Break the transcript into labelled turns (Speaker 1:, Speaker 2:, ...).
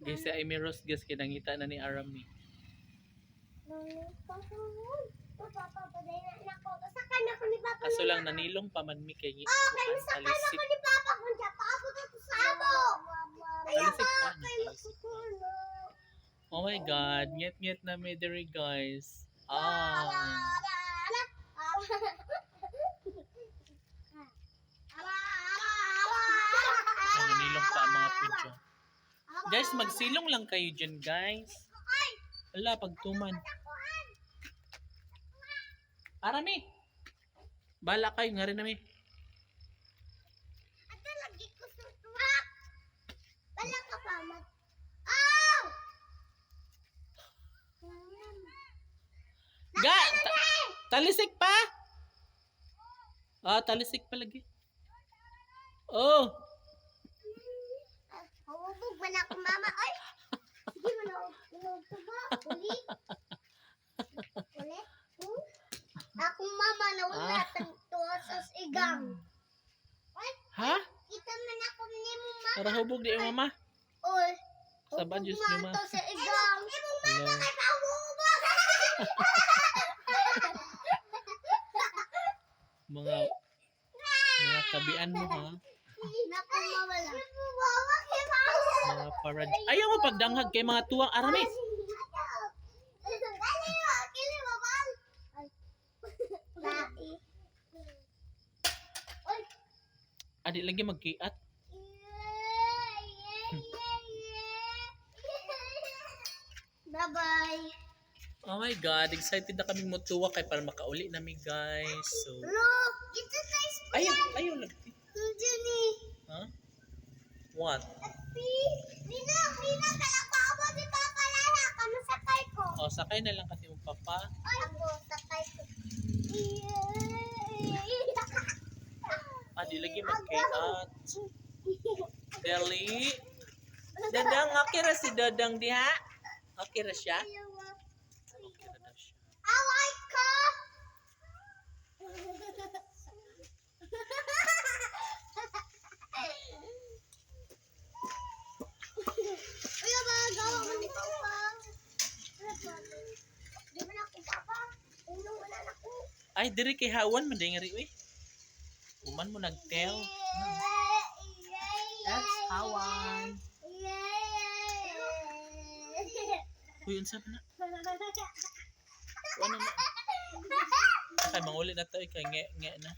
Speaker 1: Guys, si Amy Rose, guys, kinangita na ni Arami. Kaso lang nanilong paman mi kay ni talisik. Talisik pa. Oh my God, nget na me diri guys. Nanilong pa ang mga pudyo. Guys, magsilong lang kayo dyan guys. Wala, pagtuman. Arami! Bala kayo, nga rin namin. Ga! Talisik pa? Talisik pa lagi. Oh!
Speaker 2: Hawabog man ako mama. Ay! Sige man ako. Uli. Akong mama na wala tuwa sa igang.
Speaker 1: Ha?
Speaker 2: Kita man ako ni mo mama.
Speaker 1: Para hubog di yung mama?
Speaker 2: Oy.
Speaker 1: Saban Diyos niyo ma.
Speaker 2: Sa igang. Imong mama kay pahubog.
Speaker 1: Mga kabian mo ha.
Speaker 2: Naku mama lang.
Speaker 1: Mga parad. Ayaw mo pagdanghag kay mga tuwang Arami. Adi lagi magkiat.
Speaker 2: Bye-bye.
Speaker 1: Oh my God, excited na kaming mutuwa kay para makauli nami guys. So,
Speaker 2: Look, it's a nice
Speaker 1: ayaw lagi.
Speaker 2: Jenny.
Speaker 1: Huh? What?
Speaker 2: Mina, kalababo si Papa Lala. Kano sakay ko?
Speaker 1: Oh, sakay na lang kasi yung papa.
Speaker 2: Ay, ako, sakay ko.
Speaker 1: Adi lagi magkiat. Deli. Dadang, okay ra si Dadang diha? Okay ra siya? Okay ra daw siya.
Speaker 2: I like ka. Kuya ba, gawa mo ni Papa. Di man ako, Papa. Unong wala na ko.
Speaker 1: Ay, diri kay Hawan man dingri uy. Uman mo nagtel. That's Hawan. Uy, unsa ba na? Ano na? Kay manguli na to kay nge na.